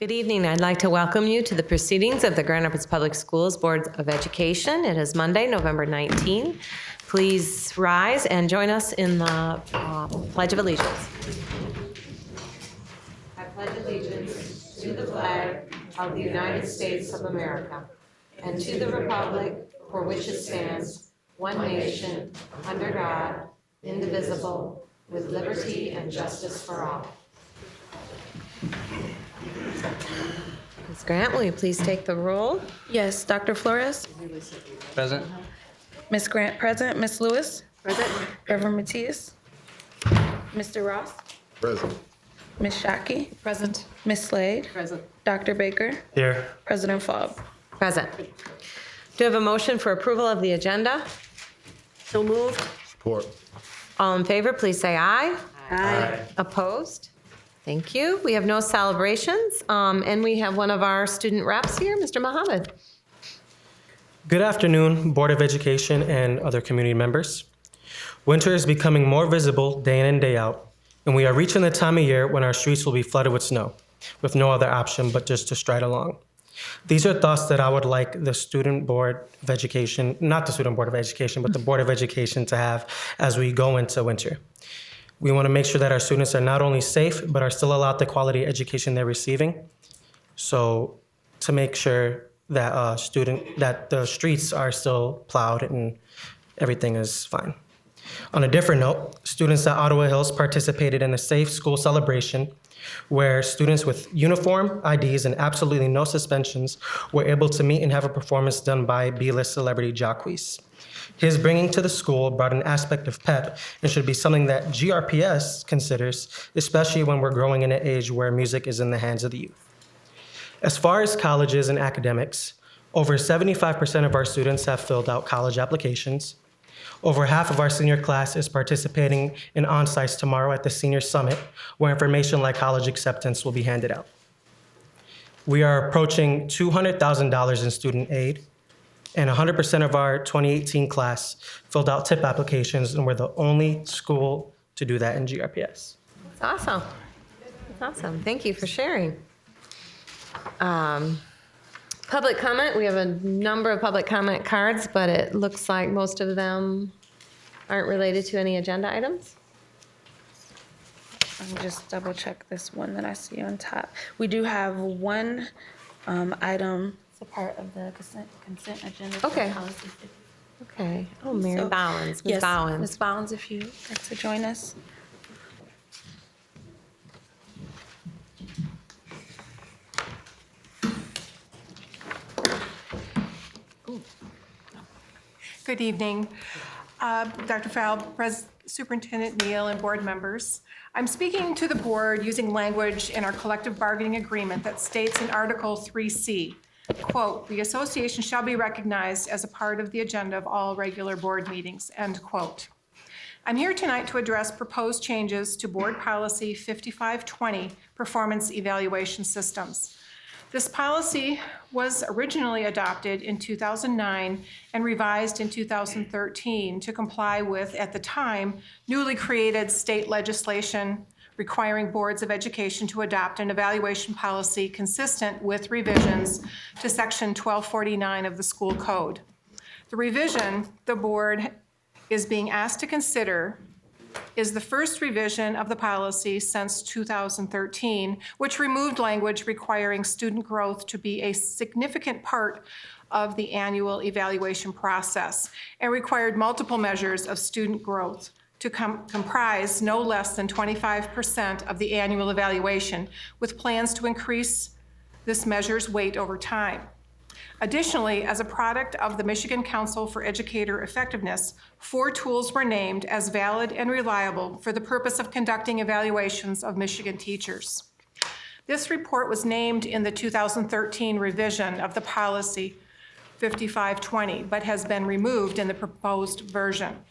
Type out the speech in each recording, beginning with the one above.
Good evening. I'd like to welcome you to the proceedings of the Grand Rapids Public Schools Board of Education. It is Monday, November 19. Please rise and join us in the Pledge of Allegiance. I pledge allegiance to the flag of the United States of America and to the republic for which it stands, one nation, under God, indivisible, with liberty and justice for all. Ms. Grant, will you please take the roll? Yes, Dr. Flores. Present. Ms. Grant, present. Ms. Lewis. Present. Reverend Matias. Mr. Ross. Present. Ms. Shockey. Present. Ms. Slade. Present. Dr. Baker. Here. President Faub. Present. Do you have a motion for approval of the agenda? So moved. Support. All in favor, please say aye. Aye. Opposed? Thank you. We have no celebrations, and we have one of our student reps here, Mr. Mohammed. Good afternoon, Board of Education and other community members. Winter is becoming more visible day in and day out, and we are reaching the time of year when our streets will be flooded with snow, with no other option but just to stride along. These are thoughts that I would like the Student Board of Education, not the Student Board of Education, but the Board of Education to have as we go into winter. We want to make sure that our students are not only safe, but are still allowed the quality education they're receiving. So to make sure that that the streets are still plowed and everything is fine. On a different note, students at Ottawa Hills participated in a safe school celebration where students with uniform, IDs, and absolutely no suspensions were able to meet and have a performance done by B-list celebrity Jacquees. His bringing to the school brought an aspect of pep and should be something that GRPS considers, especially when we're growing in an age where music is in the hands of the youth. As far as colleges and academics, over 75% of our students have filled out college applications. Over half of our senior class is participating in on-sites tomorrow at the Senior Summit, where information like college acceptance will be handed out. We are approaching $200,000 in student aid, and 100% of our 2018 class filled out TIP applications, and we're the only school to do that in GRPS. That's awesome. That's awesome. Thank you for sharing. Public comment. We have a number of public comment cards, but it looks like most of them aren't related to any agenda items. Let me just double check this one that I see on top. We do have one item. It's a part of the consent agenda. for Okay. policy. Okay. Oh, Mary So- Bowens. Ms. Yes, Bowens. Ms. Bowens, if you'd like to join us. Good evening, Dr. Faub, Superintendent Neal, and board members. I'm speaking to the board using language in our collective bargaining agreement that states in Article 3C, quote, "The association shall be recognized as a part of the agenda of all regular board meetings," end quote. I'm here tonight to address proposed changes to Board Policy 5520, Performance Evaluation Systems. This policy was originally adopted in 2009 and revised in 2013 to comply with, at the time, newly created state legislation requiring boards of education to adopt an evaluation policy consistent with revisions to Section 1249 of the School Code. The revision the board is being asked to consider is the first revision of the policy since 2013, which removed language requiring student growth to be a significant part of the annual evaluation process and required multiple measures of student growth to comprise no less than 25% of the annual evaluation, with plans to increase this measure's weight over time. Additionally, as a product of the Michigan Council for Educator Effectiveness, 4 tools were named as valid and reliable for the purpose of conducting evaluations of Michigan teachers. This report was named in the 2013 revision of the policy 5520, but has been removed in the proposed version.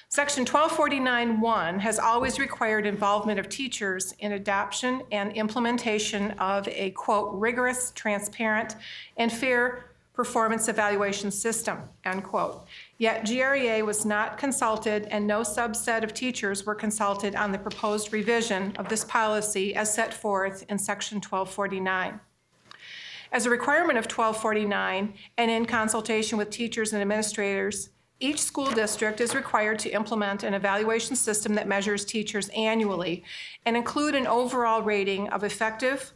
Section 1249.1 has always required involvement of teachers in adoption and implementation of a, quote, rigorous, transparent, and fair performance evaluation system, end quote. Yet GREA was not consulted and no subset of teachers were consulted on the proposed revision of this policy as set forth in section 1249. As a requirement of 1249 and in consultation with teachers and administrators, each school district is required to implement an evaluation system that measures teachers annually and include an overall rating of effective,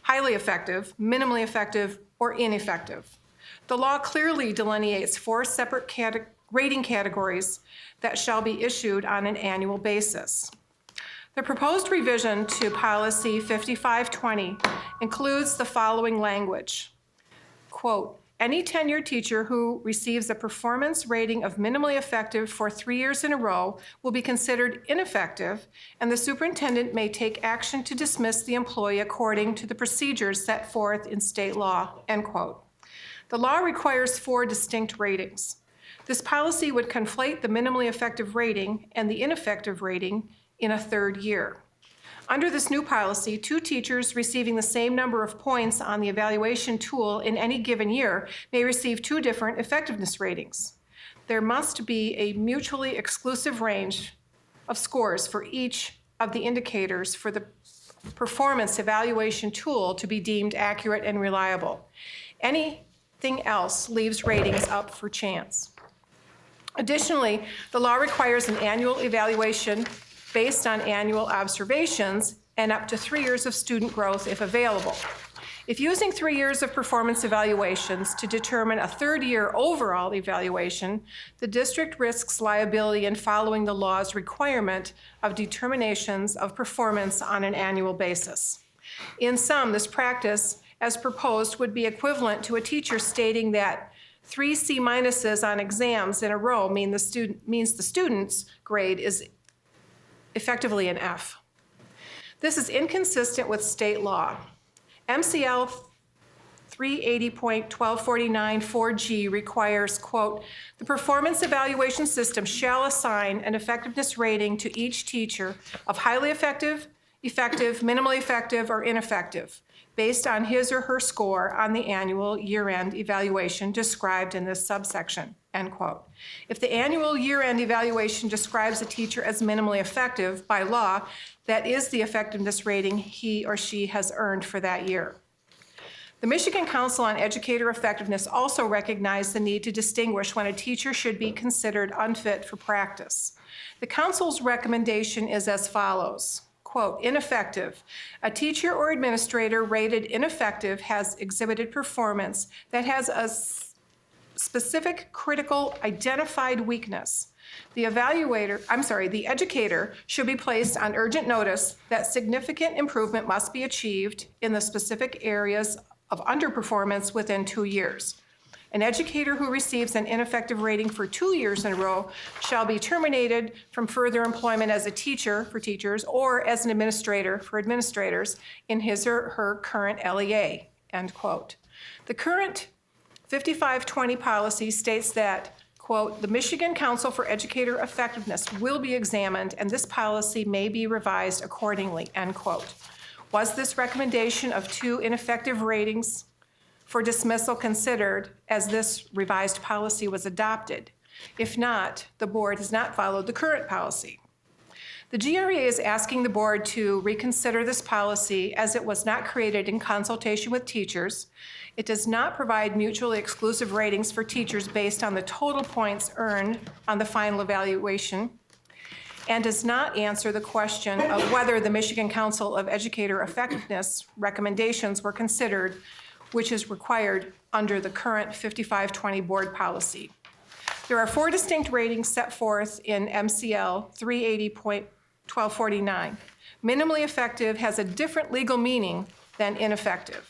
highly effective, minimally effective, or ineffective. The law clearly delineates 4 separate rating categories that shall be issued on an annual basis. The proposed revision to Policy 5520 includes the following language. Quote, any tenured teacher who receives a performance rating of minimally effective for 3 years in a row will be considered ineffective, and the superintendent may take action to dismiss the employee according to the procedures set forth in state law, end quote. The law requires 4 distinct ratings. This policy would conflate the minimally effective rating and the ineffective rating in a 3rd year. Under this new policy, 2 teachers receiving the same number of points on the evaluation tool in any given year may receive 2 different effectiveness ratings. There must be a mutually exclusive range of scores for each of the indicators for the performance evaluation tool to be deemed accurate and reliable. Anything else leaves ratings up for chance. Additionally, the law requires an annual evaluation based on annual observations and up to 3 years of student growth if available. If using 3 years of performance evaluations to determine a 3rd year overall evaluation, the district risks liability in following the law's requirement of determinations of performance on an annual basis. In sum, this practice, as proposed, would be equivalent to a teacher stating that 3 C- on exams in a row means the student's grade is effectively an F. This is inconsistent with state law. MCL 380.1249 4G requires, quote, the performance evaluation system shall assign an effectiveness rating to each teacher of highly effective, effective, minimally effective, or ineffective, based on his or her score on the annual year-end evaluation described in this subsection, end quote. If the annual year-end evaluation describes a teacher as minimally effective, by law, that is the effectiveness rating he or she has earned for that year. The Michigan Council on Educator Effectiveness also recognized the need to distinguish when a teacher should be considered unfit for practice. The council's recommendation is as follows. Quote, ineffective. A teacher or administrator rated ineffective has exhibited performance that has a specific critical identified weakness. The educator should be placed on urgent notice that significant improvement must be achieved in the specific areas of underperformance within 2 years. An educator who receives an ineffective rating for 2 years in a row shall be terminated from further employment as a teacher for teachers or as an administrator for administrators in his or her current LEA, end quote. The current 5520 policy states that, quote, the Michigan Council for Educator Effectiveness will be examined and this policy may be revised accordingly, end quote. Was this recommendation of 2 ineffective ratings for dismissal considered as this revised policy was adopted? If not, the board has not followed the current policy. The GREA is asking the board to reconsider this policy as it was not created in consultation with teachers. It does not provide mutually exclusive ratings for teachers based on the total points earned on the final evaluation, and does not answer the question of whether the Michigan Council of Educator Effectiveness recommendations were considered, which is required under the current 5520 board policy. There are 4 distinct ratings set forth in MCL 380.1249. Minimally effective has a different legal meaning than ineffective.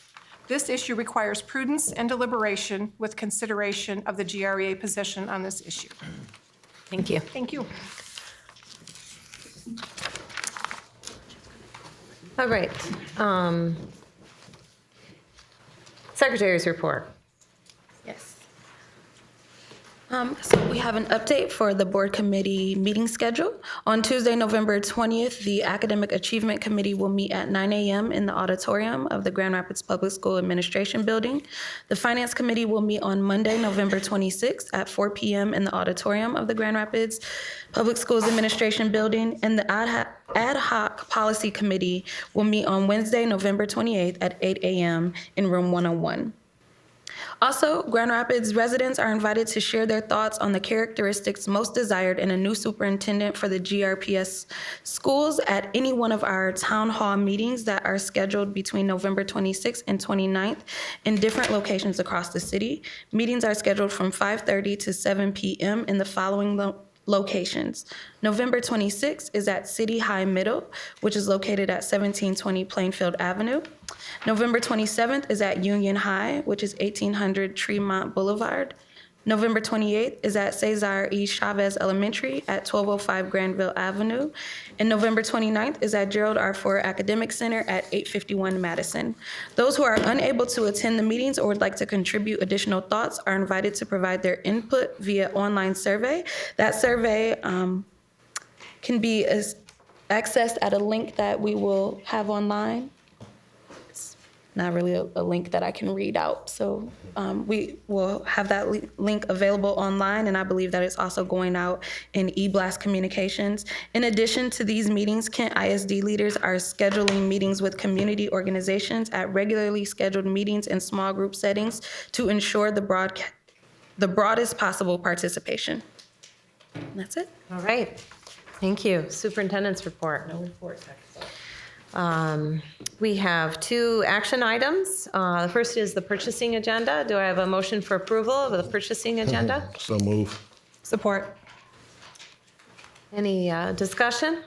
This issue requires prudence and deliberation with consideration of the GREA position on this issue. Thank you. Thank you. All right. Secretaries Report. Yes. So we have an update for the board committee meeting schedule. On Tuesday, November 20th, the Academic Achievement Committee will meet at 9 a.m. in the auditorium of the Grand Rapids Public School Administration Building. The Finance Committee will meet on Monday, November 26th at 4 p.m. in the auditorium of the Grand Rapids Public Schools Administration Building. And the Ad Hoc Policy Committee will meet on Wednesday, November 28th at 8 a.m. in room 101. Also, Grand Rapids residents are invited to share their thoughts on the characteristics most desired in a new superintendent for the GRPS schools at any one of our town hall meetings that are scheduled between November 26th and 29th in different locations across the city. Meetings are scheduled from 5:30 to 7 p.m. in the following locations. November 26th is at City High Middle, which is located at 1720 Plainfield Avenue. November 27th is at Union High, which is 1800 Tremont Boulevard. November 28th is at Cesar E. Chavez Elementary at 1205 Granville Avenue. And November 29th is at Gerald R. Ford Academic Center at 851 Madison. Those who are unable to attend the meetings or would like to contribute additional thoughts are invited to provide their input via online survey. That survey can be accessed at a link that we will have online. Not really a link that I can read out. So we will have that link available online, and I believe that it's also going out in eBlast communications. In addition to these meetings, Kent ISD leaders are scheduling meetings with community organizations at regularly scheduled meetings in small group settings to ensure the broadest possible participation. And that's it. All right. Thank you. Superintendent's report. No report. We have two action items. The first is the purchasing agenda. Do I have a motion for approval of the purchasing agenda? So move. Support. Any discussion?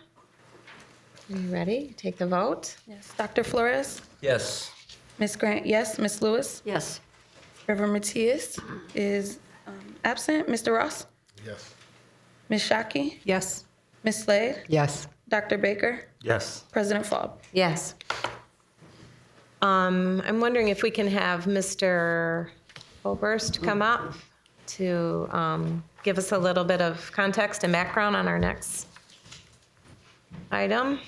Are you ready? Take the vote. Yes. Dr. Flores? Yes. Ms. Grant, yes. Ms. Lewis? Yes. Reverend Matias is absent. Mr. Ross? Yes. Ms. Shockey? Yes. Ms. Slade? Yes. Dr. Baker? Yes. President Faub? Yes. I'm wondering if we can have Mr. Oberst come up to give us a little bit of context and background on our next item.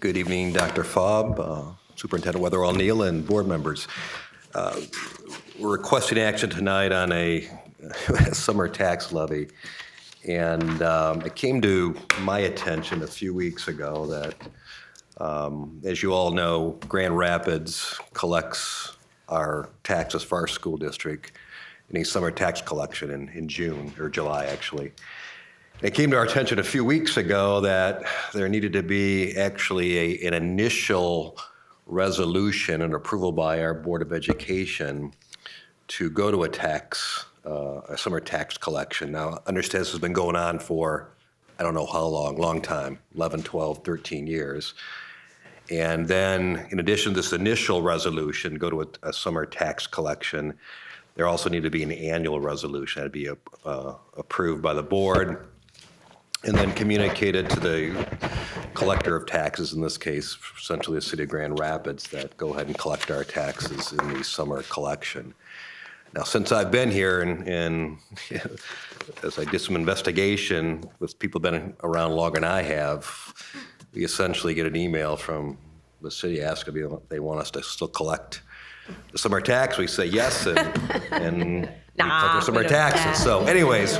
Good evening, Dr. Faub, Superintendent Weatherall Neal, and board members. We're requesting action tonight on a summer tax levy. And it came to my attention a few weeks ago that, as you all know, Grand Rapids collects our taxes for our school district in a summer tax collection in June, or July, actually. It came to our attention a few weeks ago that there needed to be actually an initial resolution and approval by our Board of Education to go to a summer tax collection. Now, understand this has been going on for, I don't know how long time, 11, 12, 13 years. And then, in addition to this initial resolution, go to a summer tax collection, there also needed to be an annual resolution that'd be approved by the board and then communicated to the collector of taxes, in this case, essentially the city of Grand Rapids, that go ahead and collect our taxes in the summer collection. Now, since I've been here and as I did some investigation with people been around longer than I have, we essentially get an email from the city asking if they want us to still collect the summer tax. We say yes, and we collect our summer taxes. So anyways,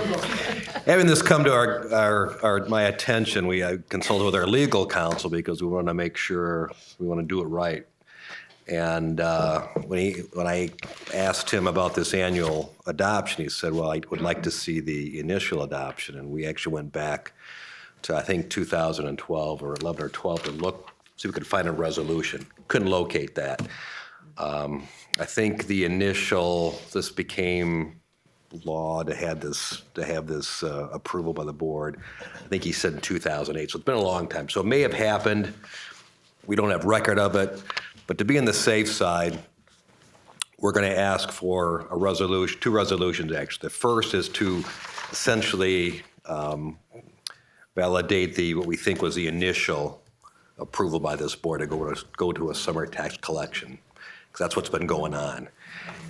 having this come to my attention, we consulted with our legal counsel because we want to make sure we want to do it right. And when I asked him about this annual adoption, he said, well, I would like to see the initial adoption. And we actually went back to, I think, 2012 or 11 or 12 to look, see if we could find a resolution. Couldn't locate that. I think the initial, this became law to have this approval by the board. I think he said in 2008, so it's been a long time. So it may have happened. We don't have record of it. But to be on the safe side, we're going to ask for a resolution, two resolutions actually. The first is to essentially validate what we think was the initial approval by this board to go to a summer tax collection, because that's what's been going on.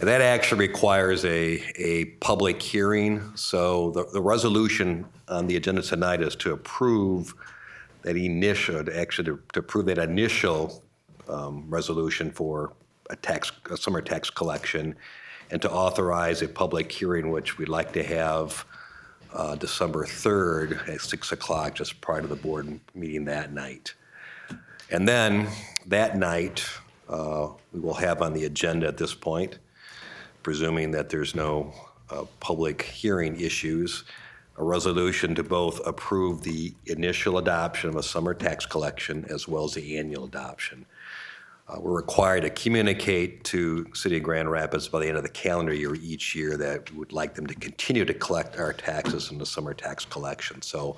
And that actually requires a public hearing. So the resolution on the agenda tonight is to approve that initial, to approve that initial resolution for a summer tax collection, and to authorize a public hearing, which we'd like to have December 3rd at 6 o'clock, just prior to the board meeting that night. And then that night, we will have on the agenda at this point, presuming that there's no public hearing issues, a resolution to both approve the initial adoption of a summer tax collection as well as the annual adoption. We're required to communicate to City of Grand Rapids by the end of the calendar year each year that we would like them to continue to collect our taxes in the summer tax collection. So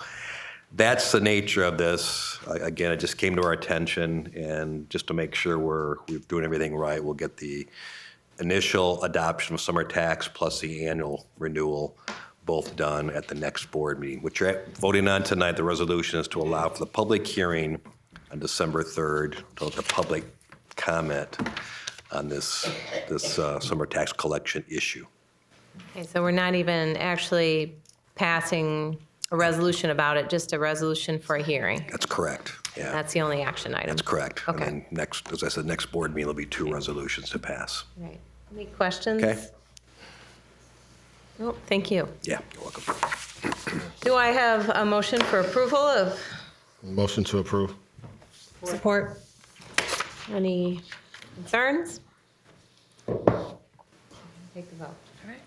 that's the nature of this. Again, it just came to our attention, and just to make sure we're doing everything right, we'll get the initial adoption of summer tax plus the annual renewal both done at the next board meeting. What you're voting on tonight, the resolution is to allow for the public hearing on December 3rd to let the public comment on this summer tax collection issue. Okay, so we're not even actually passing a resolution about it, just a resolution for a hearing. That's correct, yeah. That's the only action item. That's correct. Okay. And then next, as I said, next board meeting, there'll be 2 resolutions to pass. Right. Any questions? Okay. No, thank you. Yeah, you're welcome. Do I have a motion for approval of? Motion to approve. Support. Any concerns? Take the vote.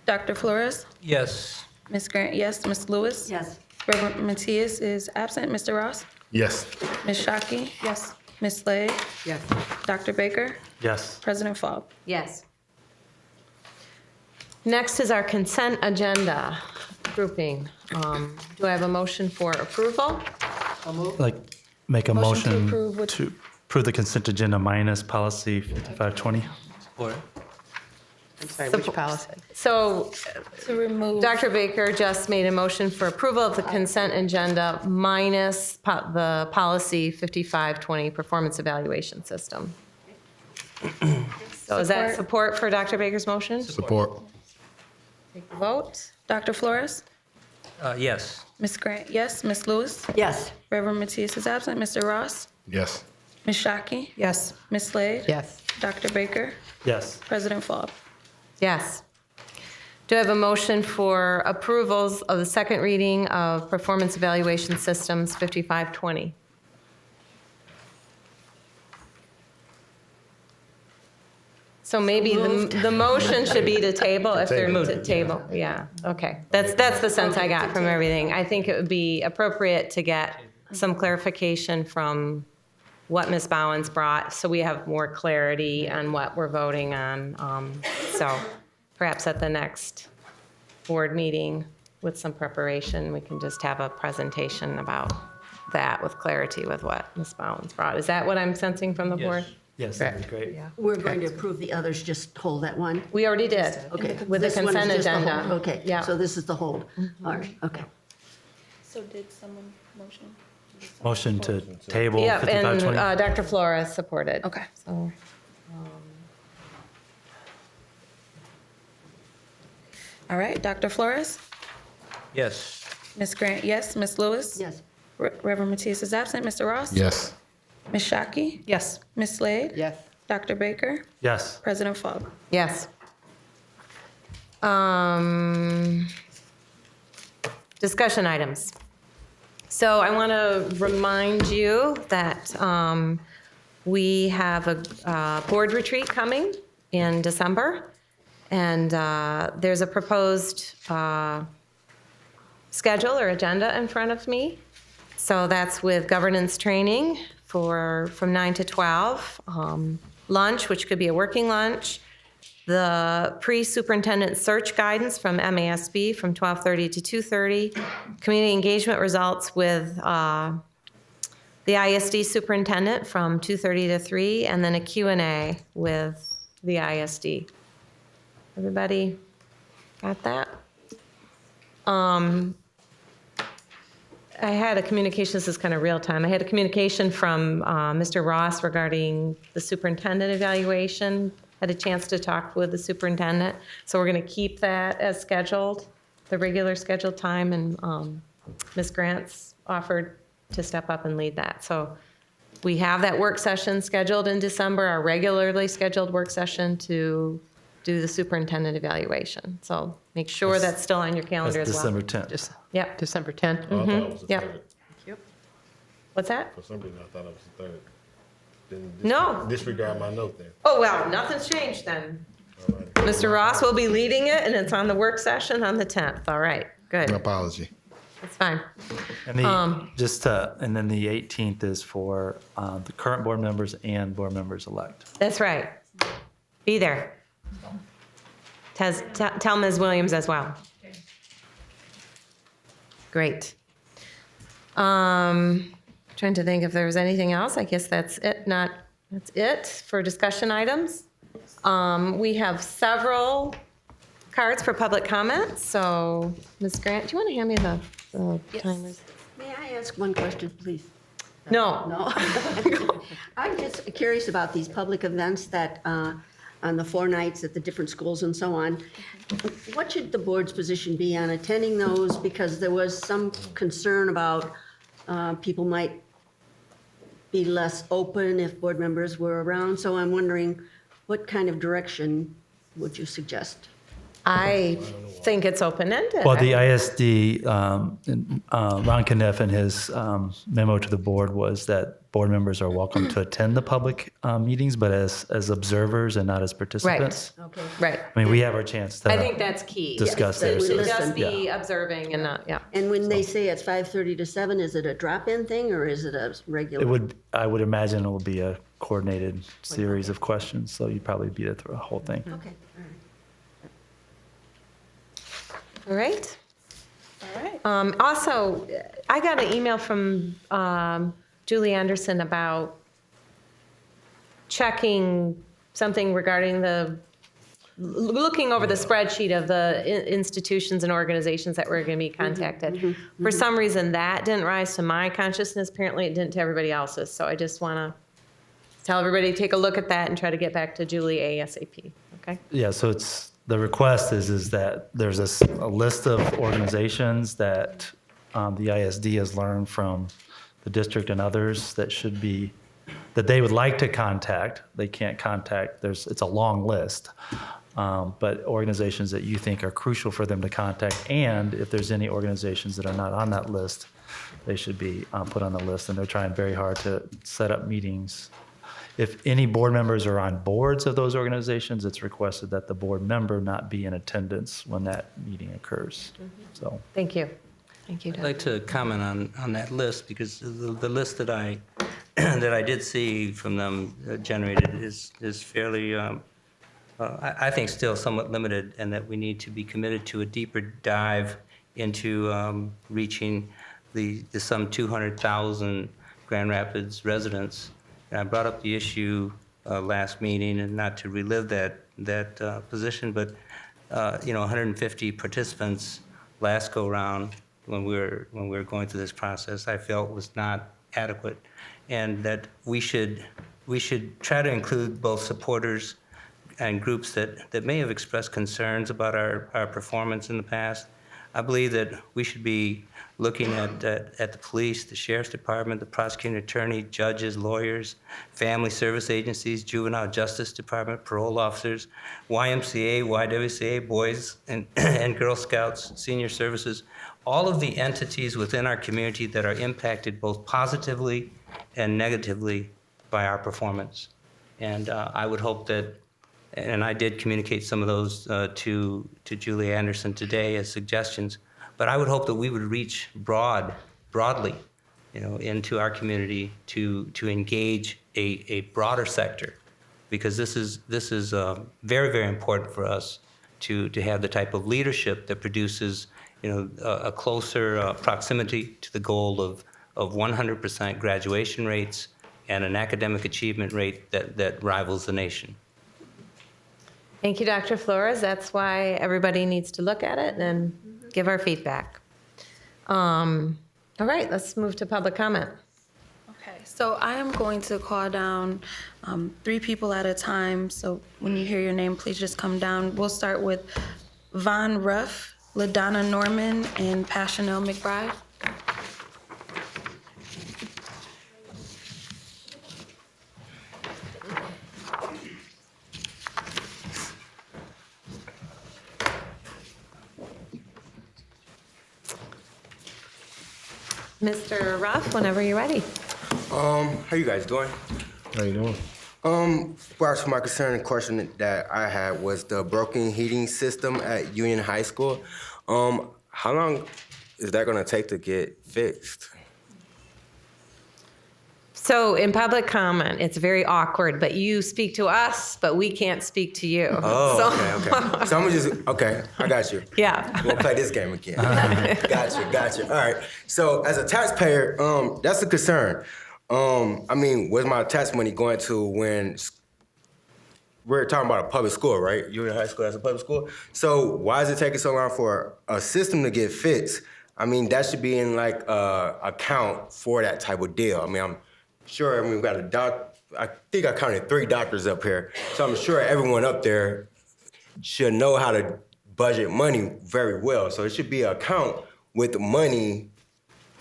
Dr. Flores? Yes. Ms. Grant, yes. Ms. Lewis? Yes. Reverend Matias is absent. Mr. Ross? Yes. Ms. Shockey? Yes. Ms. Slade? Yes. Dr. Baker? Yes. President Faub? Yes. Next is our consent agenda grouping. Do I have a motion for approval? Like, make a Motion to motion approve with- to approve the consent agenda minus policy 5520. Support. I'm sorry, which policy? So To remove. Dr. Baker just made a motion for approval of the consent agenda minus the policy 5520 performance evaluation system. So is that support for Dr. Baker's motion? Support. Take the vote. Dr. Flores? Yes. Ms. Grant, yes. Ms. Lewis? Yes. Reverend Matias is absent. Mr. Ross? Yes. Ms. Shockey? Yes. Ms. Slade? Yes. Dr. Baker? Yes. President Faub? Yes. Do I have a motion for approvals of the second reading of performance evaluation systems 5520? So maybe the motion should be to table if they're to table. Yeah, okay. That's the sense I got from everything. I think it would be appropriate to get some clarification from what Ms. Bowens brought, so we have more clarity on what we're voting on. So perhaps at the next board meeting with some preparation, we can just have a presentation about that with clarity with what Ms. Bowens brought. Is that what I'm sensing from the board? Yes, that'd be great. We're going to approve the others, just hold that one? We already did. Okay. With the This one is consent just the hold. agenda. Okay. Yeah. So this is the hold. All right, okay. So did someone motion? Motion to table Yep, and 5520. Dr. Flores supported. Okay. So, All right, Dr. Flores? Yes. Ms. Grant, yes. Ms. Lewis? Yes. Reverend Matias is absent. Mr. Ross? Yes. Ms. Shockey? Yes. Ms. Slade? Yes. Dr. Baker? Yes. President Faub? yes. Discussion items. So I want to remind you that we have a board retreat coming in December, and there's a proposed schedule or agenda in front of me. So that's with governance training from 9 to 12, lunch, which could be a working lunch, the pre-superintendent search guidance from MASB from 12:30 to 2:30, community engagement results with the ISD superintendent from 2:30 to 3, and then a Q&A with the ISD. Everybody got that? I had a communication, this is kind of real time. I had a communication from Mr. Ross regarding the superintendent evaluation. Had a chance to talk with the superintendent. So we're going to keep that as scheduled, the regular scheduled time. And Ms. Grant's offered to step up and lead that. So we have that work session scheduled in December, our regularly scheduled work session to do the superintendent evaluation. So make sure that's still on your calendar That's as well. December 10th. Yep. December 10th. Oh, I thought it was the Yep. third. What's that? For some reason, I thought it was the third. Then No. Disregard my note then. Oh, well, nothing's changed then. All right. Mr. Ross will be leading it, and it's on the work session on the 10th. All right, My good. apology. That's fine. And and then the 18th is for the current board members and board members elect. That's right. Be there. Tell Ms. Williams as well. Great. Trying to think if there was anything else. I guess that's it. That's it for discussion items. We have several cards for public comment. So, Ms. Grant, do you want to hand me the timers? May I ask one question, please? No. No? I'm just curious about these public events that, on the 4 nights at the different schools and so on. What should the board's position be on attending those? Because there was some concern about people might be less open if board members were around. So I'm wondering, what kind of direction would you suggest? I think it's open-ended. Well, the ISD, Ron Kniff in his memo to the board was that board members are welcome to attend the public meetings, but as observers and not as participants. Okay. Right. I mean, we have our chance to I think that's key. discuss Yes, this. that we Should listen. just be observing and not, yeah. And when they say it's 5:30 to 7, is it a drop-in thing or is it a regular? I would imagine it will be a coordinated series of questions, so you'd probably be there through the whole thing. Okay, all right. All right. All right. Also, I got an email from Julie Anderson about checking something regarding looking over the spreadsheet of the institutions and organizations that were going to be contacted. For some reason, that didn't rise to my consciousness. Apparently, it didn't to everybody else's. So I just want to tell everybody to take a look at that and try to get back to Julie ASAP. Okay? Yeah, so the request is that there's a list of organizations that the ISD has learned from the district and others that they would like to contact. They can't contact. It's a long list, but organizations that you think are crucial for them to contact. And if there's any organizations that are not on that list, they should be put on the list. And they're trying very hard to set up meetings. If any board members are on boards of those organizations, it's requested that the board member not be in attendance when that meeting occurs. So, Thank you. Thank you, I'd Doug. like to comment on that list because the list that I that I did see from them generated is fairly, I think, still somewhat limited, and that we need to be committed to a deeper dive into reaching the some 200,000 Grand Rapids residents. And I brought up the issue last meeting, and not to relive that position, but 150 participants last go round when we were going through this process, I felt was not adequate, and that we should try to include both supporters and groups that may have expressed concerns about our performance in the past. I believe that we should be looking at the police, the sheriff's department, the prosecuting attorney, judges, lawyers, family service agencies, juvenile justice department, parole officers, YMCA, YWCA, Boys and Girl Scouts, senior services, all of the entities within our community that are impacted both positively and negatively by our performance. And I would hope that, and I did communicate some of those to Julie Anderson today as suggestions, but I would hope that we would reach broadly, into our community to engage a broader sector, because this is very, very important for us to have the type of leadership that produces a closer proximity to the goal of 100% graduation rates and an academic achievement rate that rivals the nation. Thank you, Dr. Flores. That's why everybody needs to look at it and give our feedback. All right, let's move to public comment. Okay, so I am going to call down 3 people at a time. So when you hear your name, please just come down. We'll start with Von Ruff, LaDonna Norman, and Passionelle McBride. Mr. Ruff, whenever you're ready. How you guys doing? How you doing? Well, my concern and question that I had was the broken heating system at Union High School. How long is that gonna take to get fixed? So in public comment, it's very awkward, but you speak to us, but we can't speak to you. Oh, okay. So I'm gonna just, okay, I got you. Yeah. We'll play this game again. Gotcha. All right. So as a taxpayer, that's a concern. I mean, where's my tax money going to when we're talking about a public school, right? Union High School as a public school. So why is it taking so long for a system to get fixed? I mean, that should be in like account for that type of deal. I mean, I'm sure we've got a doc. I think I counted 3 doctors up here. So I'm sure everyone up there should know how to budget money very well. So it should be an account with money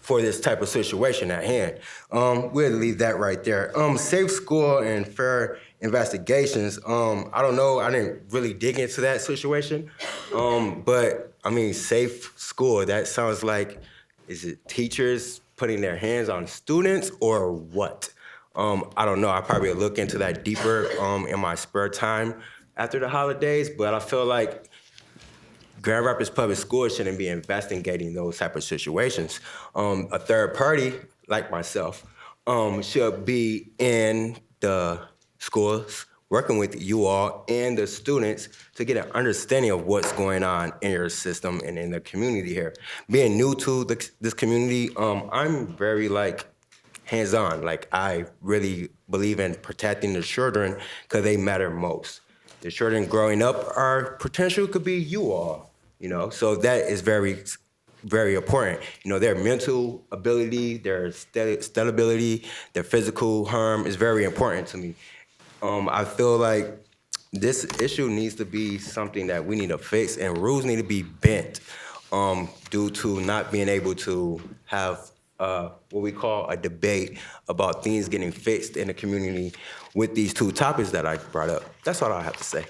for this type of situation at hand. We'll leave that right there. Safe school and fair investigations. I don't know, I didn't really dig into that situation. But I mean, safe school, that sounds like, is it teachers putting their hands on students or what? I don't know, I probably will look into that deeper in my spare time after the holidays, but I feel like Grand Rapids Public Schools shouldn't be investigating those type of situations. A third party, like myself, should be in the schools working with you all and the students to get an understanding of what's going on in your system and in the community here. Being new to this community, I'm very hands-on. I really believe in protecting the children because they matter most. The children growing up, our potential could be you all, So that is very, very important. Their mental ability, their stability, their physical harm is very important to me. I feel like this issue needs to be something that we need to fix, and rules need to be bent due to not being able to have what we call a debate about things getting fixed in the community with these 2 topics that I brought up. That's all I have to say.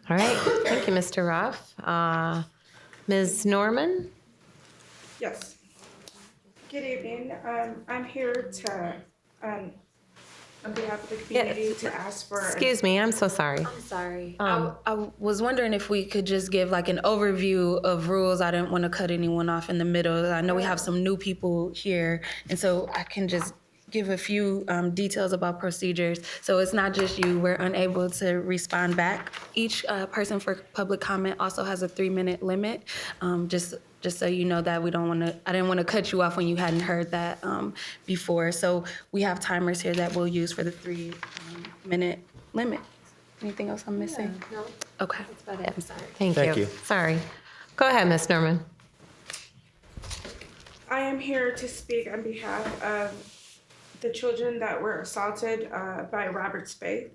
All right, thank you, Mr. Ruff. Ms. Norman? Yes. Good evening. I'm here to, on behalf of the community, to ask for. Excuse me, I'm so sorry. I'm sorry. I was wondering if we could just give an overview of rules. I didn't want to cut anyone off in the middle. I know we have some new people here, and so I can just give a few details about procedures. So it's not just you, we're unable to respond back. Each person for public comment also has a 3-minute limit, just so you know that I didn't want to cut you off when you hadn't heard that before. So we have timers here that we'll use for the 3-minute limit. Anything else I'm missing? No. Okay. That's about it. I'm sorry. Thank you. Sorry. Go ahead, Ms. Norman. I am here to speak on behalf of the children that were assaulted by Robert Spade.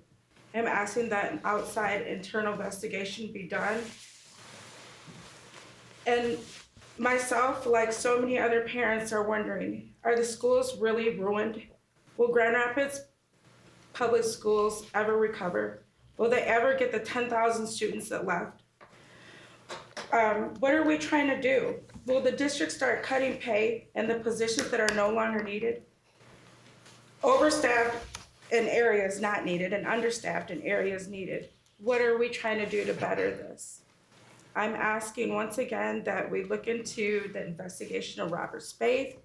I'm asking that an outside internal investigation be done. And myself, like so many other parents, are wondering, are the schools really ruined? Will Grand Rapids Public Schools ever recover? Will they ever get the 10,000 students that left? What are we trying to do? Will the district start cutting pay in the positions that are no longer needed? Overstaffed in areas not needed and understaffed in areas needed. What are we trying to do to better this? I'm asking once again that we look into the investigation of Robert Spade.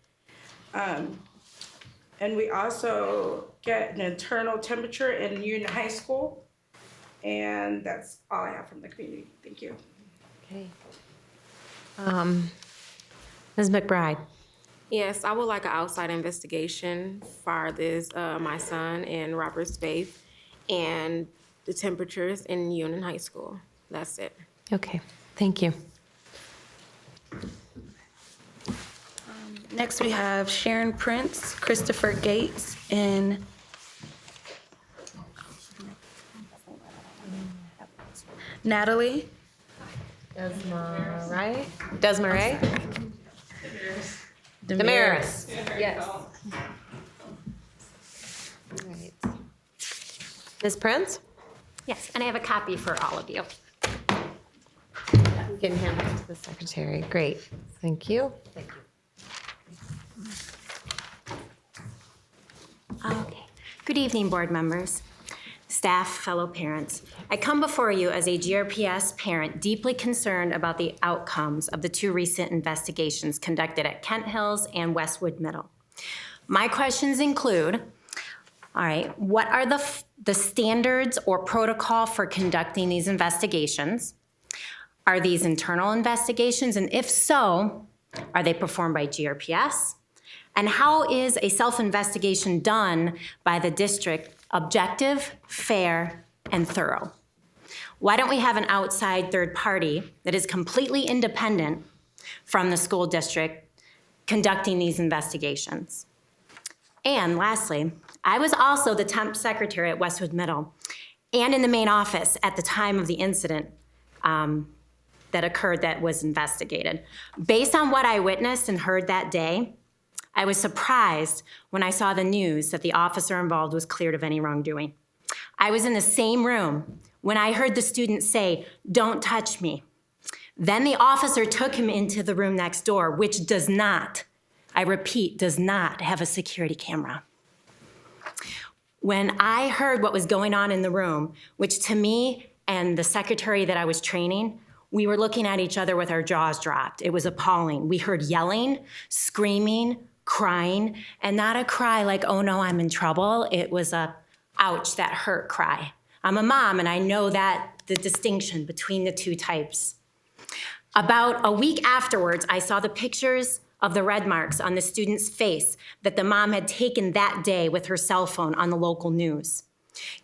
And we also get an internal temperature in Union High School. And that's all I have from the community. Thank you. Okay. Ms. McBride? Yes, I would like an outside investigation for this, my son and Robert Spade, and the temperatures in Union High School. That's it. Okay, thank you. Next, we have Sharon Prince, Christopher Gates, and Natalie. Desmarais? Desmarais? Damaris. Yes. Right. Ms. Prince? Yes, and I have a copy for all of you. You can hand it to the secretary. Great. Thank you. Okay. Good evening, board members, staff, fellow parents. I come before you as a GRPS parent deeply concerned about the outcomes of the two recent investigations conducted at Kent Hills and Westwood Middle. My questions include, all right, what are the standards or protocol for conducting these investigations? Are these internal investigations? And if so, are they performed by GRPS? And how is a self-investigation done by the district objective, fair, and thorough? Why don't we have an outside third party that is completely independent from the school district conducting these investigations? And lastly, I was also the temp secretary at Westwood Middle and in the main office at the time of the incident that occurred that was investigated. Based on what I witnessed and heard that day, I was surprised when I saw the news that the officer involved was cleared of any wrongdoing. I was in the same room when I heard the student say, "Don't touch me." Then the officer took him into the room next door, which does not, I repeat, does not have a security camera. When I heard what was going on in the room, which to me and the secretary that I was training, we were looking at each other with our jaws dropped. It was appalling. We heard yelling, screaming, crying, and not a cry like, "Oh no, I'm in trouble." It was a, "Ouch, that hurt" cry. I'm a mom and I know that the distinction between the two types. About a week afterwards, I saw the pictures of the red marks on the student's face that the mom had taken that day with her cell phone on the local news.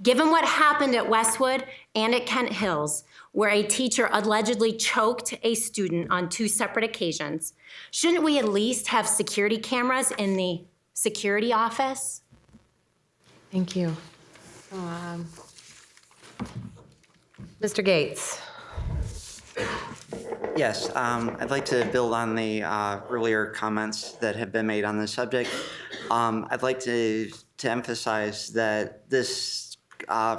Given what happened at Westwood and at Kent Hills, where a teacher allegedly choked a student on 2 separate occasions, shouldn't we at least have security cameras in the security office? Thank you. Mr. Gates? Yes, I'd like to build on the earlier comments that have been made on this subject. I'd like to emphasize that this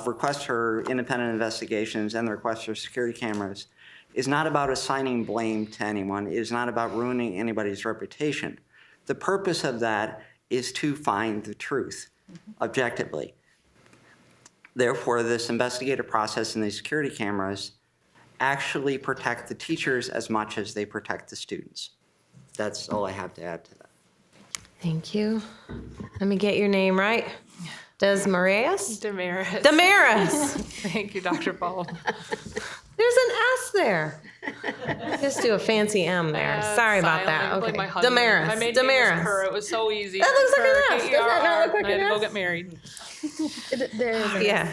request for independent investigations and the request for security cameras is not about assigning blame to anyone. It is not about ruining anybody's reputation. The purpose of that is to find the truth objectively. Therefore, this investigative process and these security cameras actually protect the teachers as much as they protect the students. That's all I have to add to that. Thank you. Let me get your name right. Desmarais? Damaris. Damaris. Thank you, Dr. Paul. There's an S there. Just do a fancy M there. Sorry about that. Like Okay. my husband. Damaris. My maiden Damaris. name was Kerr. It was so easy. That looks like an Kerr, S. Does that not look like I had an to go S? get married.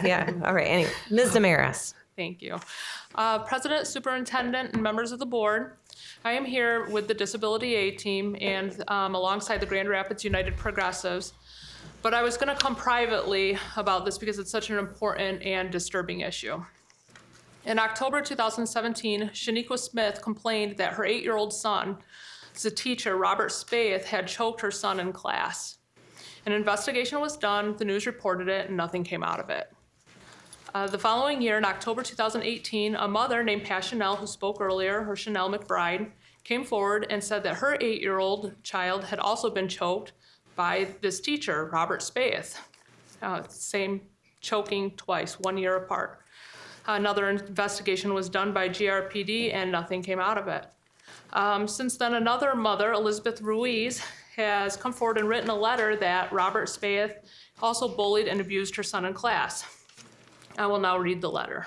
Yeah. All right. Anyway, Ms. Damaris. Thank you. President, superintendent, and members of the board, I am here with the Disability Aid team and alongside the Grand Rapids United Progressives. But I was going to come privately about this because it's such an important and disturbing issue. In October 2017, Shaniqua Smith complained that her 8-year-old son, the teacher, Robert Spaeth, had choked her son in class. An investigation was done, the news reported it, and nothing came out of it. The following year, in October 2018, a mother named Pat Chanel, who spoke earlier, her Chanel McBride, came forward and said that her 8-year-old child had also been choked by this teacher, Robert Spaeth. Same choking twice, 1 year apart. Another investigation was done by GRPD and nothing came out of it. Since then, another mother, Elizabeth Ruiz, has come forward and written a letter that Robert Spaeth also bullied and abused her son in class. I will now read the letter.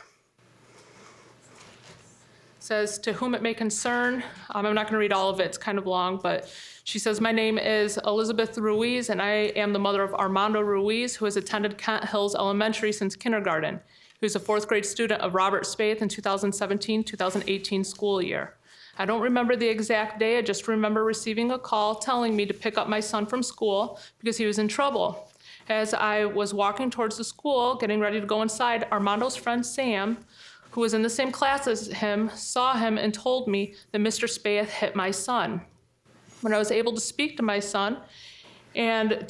It says, "To whom it may concern," I'm not gonna read all of it, it's kind of long, but she says, "My name is Elizabeth Ruiz and I am the mother of Armando Ruiz, who has attended Kent Hills Elementary since kindergarten, who's a 4th grade student of Robert Spaeth in 2017-2018 school year. I don't remember the exact day, I just remember receiving a call telling me to pick up my son from school because he was in trouble. As I was walking towards the school, getting ready to go inside, Armando's friend Sam, who was in the same class as him, saw him and told me that Mr. Spaeth hit my son. When I was able to speak to my son, and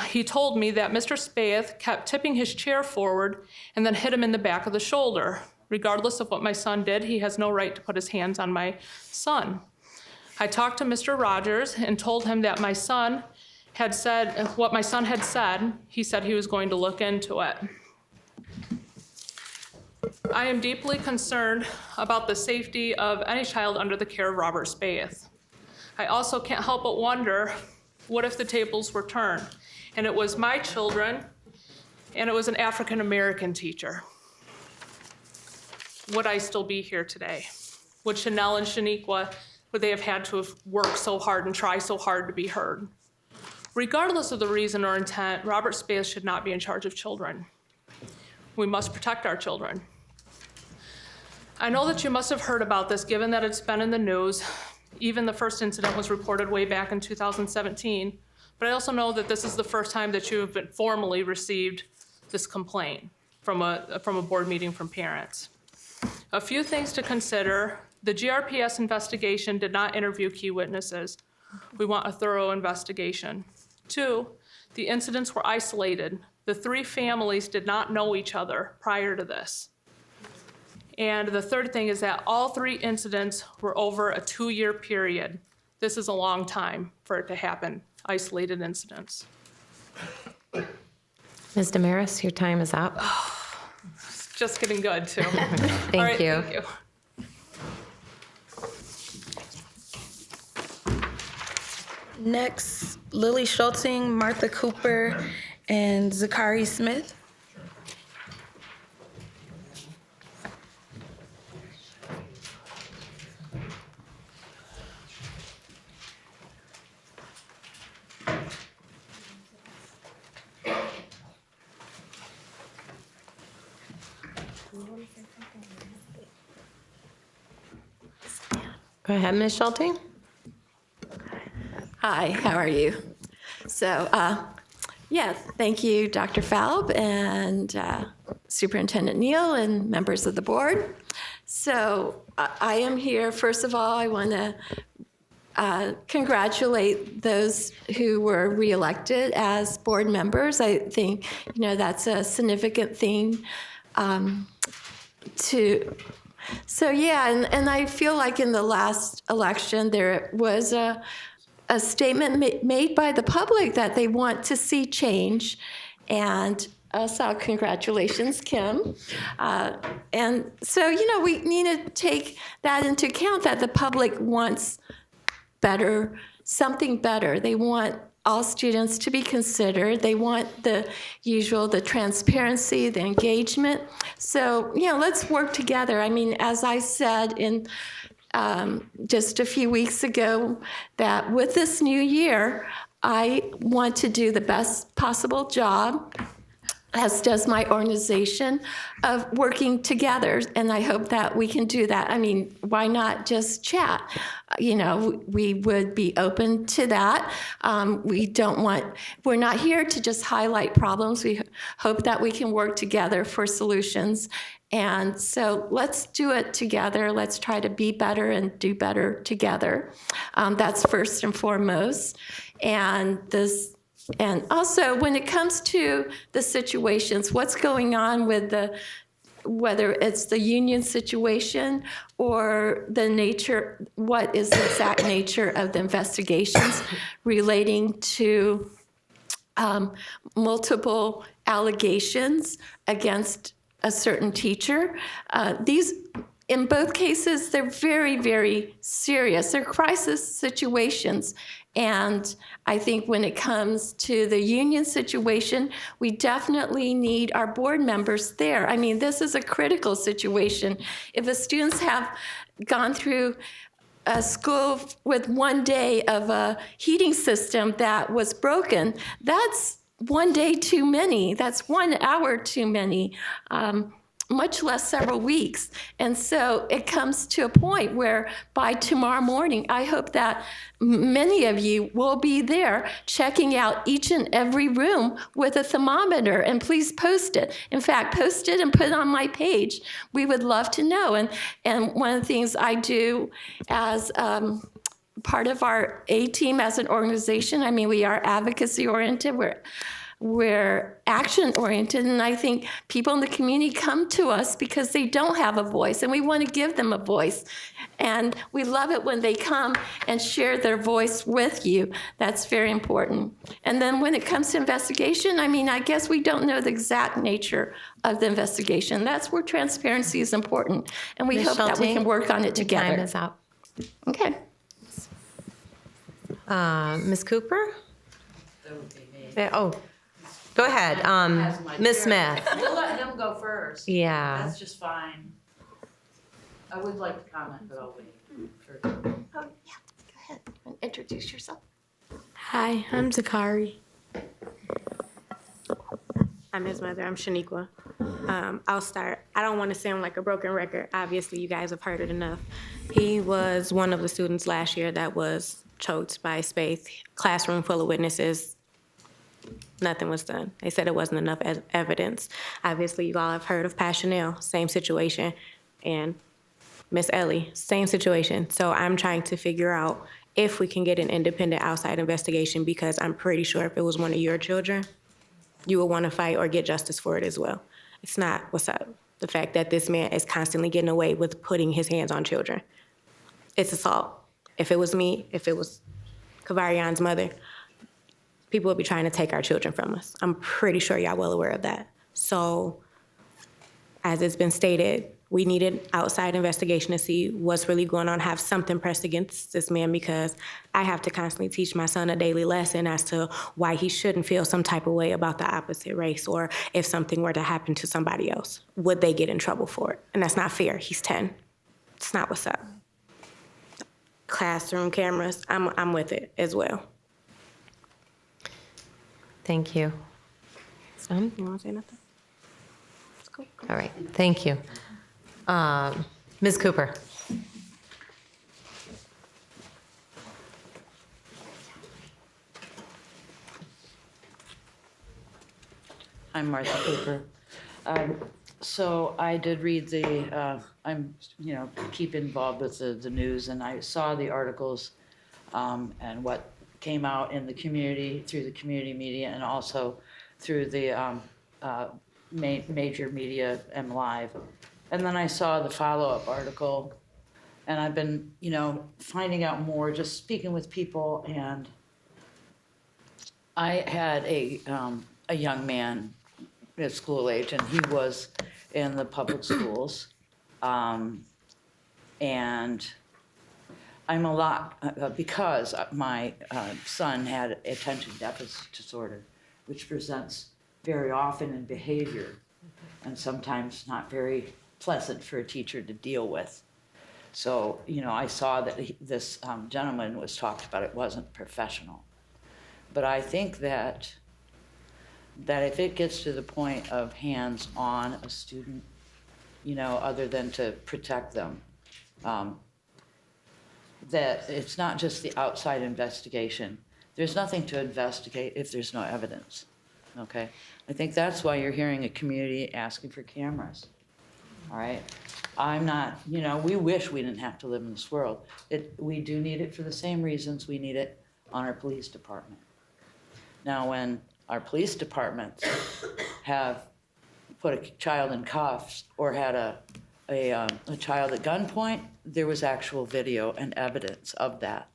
he told me that Mr. Spaeth kept tipping his chair forward and then hit him in the back of the shoulder. Regardless of what my son did, he has no right to put his hands on my son. I talked to Mr. Rogers and told him that my son had said what my son had said. He said he was going to look into it. I am deeply concerned about the safety of any child under the care of Robert Spaeth. I also can't help but wonder, what if the tables were turned and it was my children and it was an African American teacher? Would I still be here today? Would Chanel and Shaniqua, would they have had to have worked so hard and try so hard to be heard? Regardless of the reason or intent, Robert Spaeth should not be in charge of children. We must protect our children. I know that you must have heard about this, given that it's been in the news. Even the first incident was reported way back in 2017. But I also know that this is the first time that you have been formally received this complaint from a board meeting from parents. A few things to consider. The GRPS investigation did not interview key witnesses. We want a thorough investigation. 2, the incidents were isolated. The 3 families did not know each other prior to this. And the third thing is that all 3 incidents were over a 2-year period. This is a long time for it to happen, isolated incidents. Ms. Damaris, your time is up. It's just getting good, too. Thank All right, you. Thank you. Next, Lily Schulting, Martha Cooper, and Zachary Smith. Go ahead, Ms. Schulte. Hi, how are you? So, thank you, Dr. Falb and Superintendent Neal and members of the board. So, I am here, first of all, I want to congratulate those who were reelected as board members. I think, that's a significant thing and I feel like in the last election, there was a statement made by the public that they want to see change. And also, congratulations, Kim. And so, we need to take that into account, that the public wants better, something better. They want all students to be considered. They want the usual, the transparency, the engagement. So, let's work together. I mean, as I said in just a few weeks ago, that with this new year, I want to do the best possible job, as does my organization, of working together. And I hope that we can do that. I mean, why not just chat? We would be open to that. We're not here to just highlight problems. We hope that we can work together for solutions. And so let's do it together. Let's try to be better and do better together. That's first and foremost. And also, when it comes to the situations, what's going on with whether it's the union situation or the nature, what is the exact nature of the investigations relating to multiple allegations against a certain teacher. In both cases, they're very, very serious. They're crisis situations. And I think when it comes to the union situation, we definitely need our board members there. I mean, this is a critical situation. If the students have gone through a school with 1 day of a heating system that was broken, that's 1 day too many. That's 1 hour too many. much less several weeks. And so it comes to a point where by tomorrow morning, I hope that many of you will be there checking out each and every room with a thermometer, and please post it. In fact, post it and put it on my page. We would love to know. And one of the things I do as part of our A team as an organization, I mean, we are advocacy oriented. We're action-oriented, and I think people in the community come to us because they don't have a voice, and we want to give them a voice. And we love it when they come and share their voice with you. That's very important. And then when it comes to investigation, I mean, I guess we don't know the exact nature of the investigation. That's where transparency is important, and we Ms. hope that we Schulte, can work on it your together. time is out. Okay. Ms. Cooper? Oh, go ahead. Ms. Smith. We'll let him go first. Yeah. That's just fine. I would like to comment, but I'll wait. Oh, yeah, go ahead. Introduce yourself. Hi, I'm Zakari. I'm his mother. I'm Shaniqua. I'll start. I don't want to sound like a broken record. Obviously, you guys have heard it enough. He was one of the students last year that was choked by Spaeth. Classroom full of witnesses. Nothing was done. They said it wasn't enough evidence. Obviously, you all have heard of Passionell, same situation. And Miss Ellie, same situation. So I'm trying to figure out if we can get an independent outside investigation, because I'm pretty sure if it was one of your children, you would want to fight or get justice for it as well. It's not what's up. The fact that this man is constantly getting away with putting his hands on children. It's assault. If it was me, if it was Kavarion's mother, people would be trying to take our children from us. I'm pretty sure y'all well aware of that. So, as it's been stated, we need an outside investigation to see what's really going on, have something pressed against this man, because I have to constantly teach my son a daily lesson as to why he shouldn't feel some type of way about the opposite race, or if something were to happen to somebody else, would they get in trouble for it? And that's not fair. He's 10. It's not what's up. Classroom cameras, I'm with it as well. Thank you. You want to say nothing? Let's go. All right, thank you. Ms. Cooper? I'm Martha Cooper. So I did read keep involved with the news, and I saw the articles and what came out in the community, through the community media, and also through the major media and live. And then I saw the follow-up article, and I've been, finding out more, just speaking with people, and I had a young man at school age, and he was in the public schools. And I'm a lot, because my son had attention deficit disorder, which presents very often in behavior, and sometimes not very pleasant for a teacher to deal with. So, I saw that this gentleman was talked about, it wasn't professional. But I think that if it gets to the point of hands on a student, other than to protect them, that it's not just the outside investigation. There's nothing to investigate if there's no evidence, okay? I think that's why you're hearing a community asking for cameras, all right? I'm not, we wish we didn't have to live in this world. We do need it for the same reasons we need it on our police department. Now, when our police departments have put a child in cuffs or had a child at gunpoint, there was actual video and evidence of that.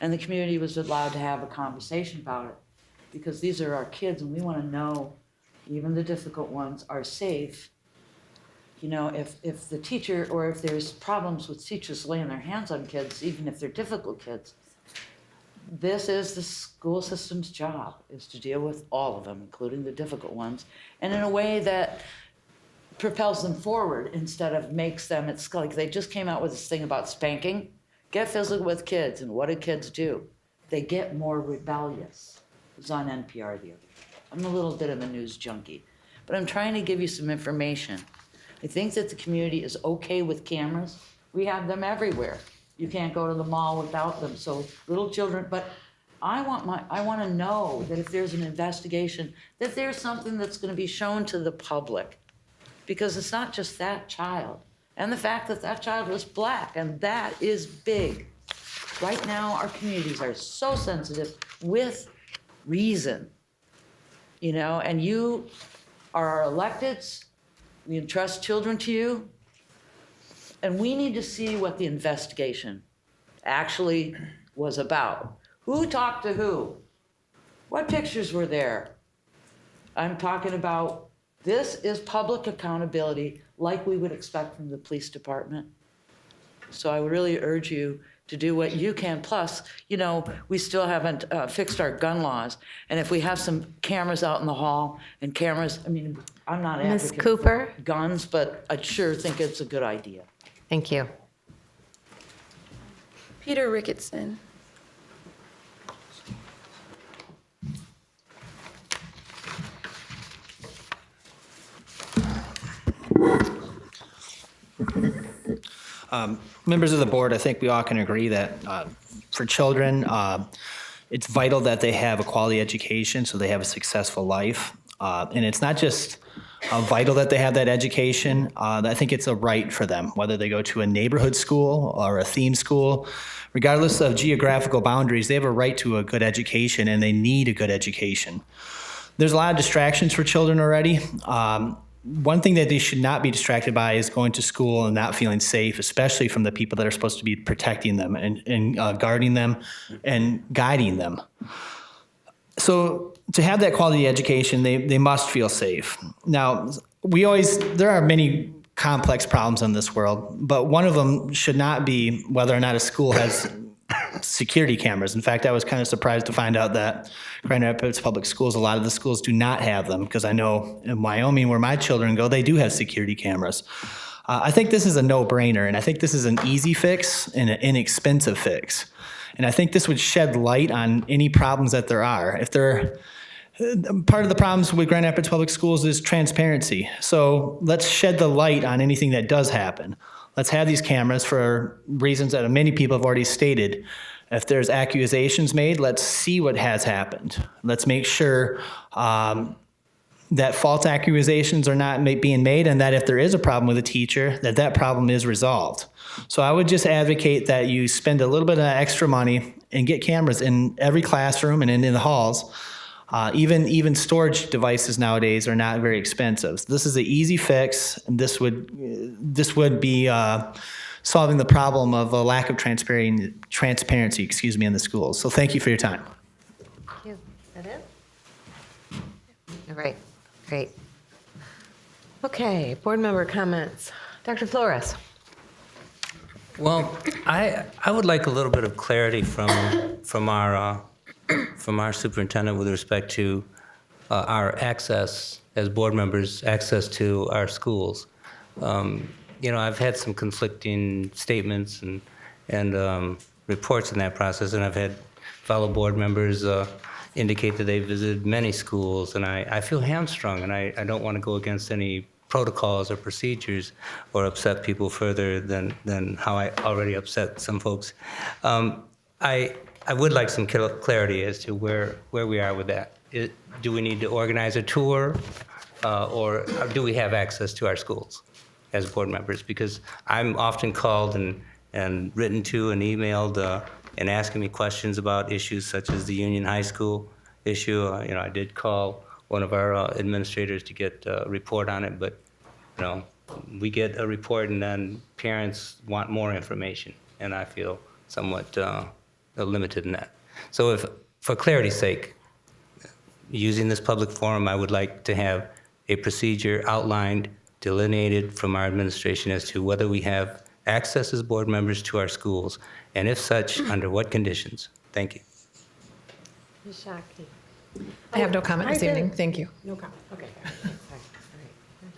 And the community was allowed to have a conversation about it, because these are our kids and we want to know, even the difficult ones, are safe. If the teacher, or if there's problems with teachers laying their hands on kids, even if they're difficult kids, this is the school system's job, is to deal with all of them, including the difficult ones, and in a way that propels them forward instead of makes them, it's like they just came out with this thing about spanking. Get physical with kids, and what do kids do? They get more rebellious. It was on NPR the other day. I'm a little bit of a news junkie, but I'm trying to give you some information I think that the community is okay with cameras. We have them everywhere. You can't go to the mall without them, so little children, but I want to know that if there's an investigation, that there's something that's going to be shown to the public. Because it's not just that child. And the fact that that child was Black, and that is big. Right now, our communities are so sensitive with reason, you know, and you are our electeds. We entrust children to you. And we need to see what the investigation actually was about. Who talked to who? What pictures were there? I'm talking about this is public accountability like we would expect from the police department. So I would really urge you to do what you can. Plus, you know, we still haven't fixed our gun laws. And if we have some cameras out in the hall and cameras, I mean, I'm not an Ms. advocate Cooper? for guns, but I sure think it's a good idea. Thank you. Peter Ricketson. Members of the board, I think we all can agree that for children, it's vital that they have a quality education so they have a successful life. And it's not just vital that they have that education. I think it's a right for them, whether they go to a neighborhood school or a theme school. Regardless of geographical boundaries, they have a right to a good education, and they need a good education. There's a lot of distractions for children already. One thing that they should not be distracted by is going to school and not feeling safe, especially from the people that are supposed to be protecting them and guarding them and guiding them. So to have that quality education, they must feel safe. Now, there are many complex problems in this world, but one of them should not be whether or not a school has security cameras. In fact, I was kind of surprised to find out that Grand Rapids Public Schools, a lot of the schools do not have them, because I know in Wyoming, where my children go, they do have security cameras. I think this is a no-brainer, and I think this is an easy fix and an inexpensive fix. And I think this would shed light on any problems that there are. Part of the problems with Grand Rapids Public Schools is transparency. So let's shed the light on anything that does happen. Let's have these cameras for reasons that many people have already stated. If there's accusations made, let's see what has happened. Let's make sure that false accusations are not being made, and that if there is a problem with a teacher, that problem is resolved. So I would just advocate that you spend a little bit of extra money and get cameras in every classroom and in the halls. Even storage devices nowadays are not very expensive. So this is an easy fix, and this would be solving the problem of a lack of transparency, in the schools. So thank you for your time. Thank you. Is that it? All right, great. Okay, board member comments. Dr. Flores. Well, I would like a little bit of clarity from our superintendent with respect to our access as board members, access to our schools. I've had some conflicting statements and reports in that process, and I've had fellow board members indicate that they visited many schools, and I feel hamstrung, and I don't want to go against any protocols or procedures or upset people further than how I already upset some folks. I would like some clarity as to where we are with that. Do we need to organize a tour, or do we have access to our schools as board members? Because I'm often called and written to and emailed and asking me questions about issues such as the Union High School issue. I did call one of our administrators to get a report on it, but we get a report and then parents want more information, and I feel somewhat limited in that. So for clarity's sake, using this public forum, I would like to have a procedure outlined, delineated from our administration as to whether we have access as board members to our schools, and if such, under what conditions. Thank you. Ms. Shockey. I have no comment this evening. Thank you. No comment. Okay. Sorry. All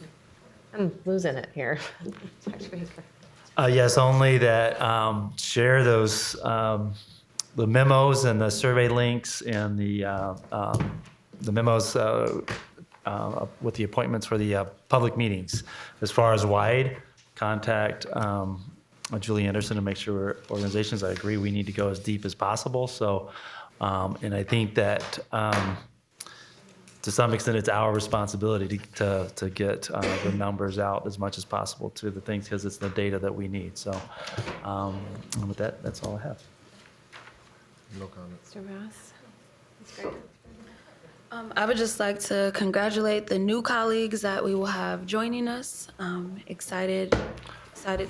right. I'm losing it here. Yes, only that share those the memos and the survey links and the memos with the appointments for the public meetings. As far as wide, contact Julie Anderson to make sure organizations, I agree, we need to go as deep as possible. So, and I think that to some extent, it's our responsibility to get the numbers out as much as possible to the things, because it's the data that we need. So and with that, that's all I have. No comments. Mr. Ross? That's great. I would just like to congratulate the new colleagues that we will have joining us. Excited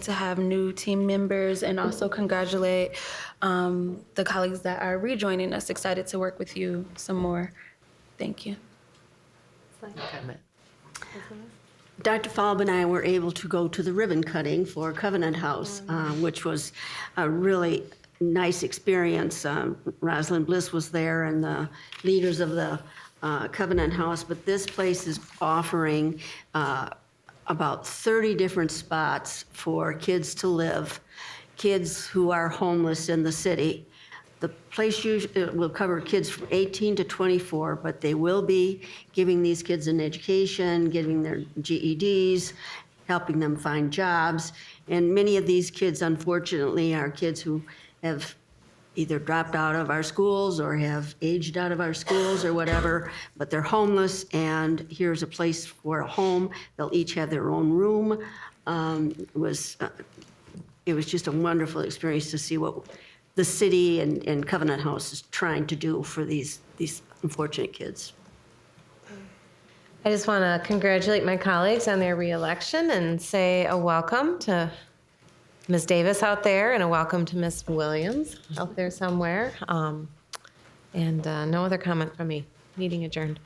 to have new team members, and also congratulate the colleagues that are rejoining us. Excited to work with you some more. Thank you. Dr. Falb and I were able to go to the ribbon cutting for Covenant House, which was a really nice experience. Rosalind Bliss was there and the leaders of the Covenant House, but this place is offering about 30 different spots for kids to live, kids who are homeless in the city. The place usually will cover kids from 18 to 24, but they will be giving these kids an education, giving their GEDs, helping them find jobs. And many of these kids, unfortunately, are kids who have either dropped out of our schools or have aged out of our schools or whatever, but they're homeless, and here's a place for a home. They'll each have their own room. It was just a wonderful experience to see what the city and Covenant House is trying to do for these unfortunate kids. I just want to congratulate my colleagues on their reelection and say a welcome to Ms. Davis out there and a welcome to Ms. Williams out there somewhere. And no other comment from me. Meeting adjourned.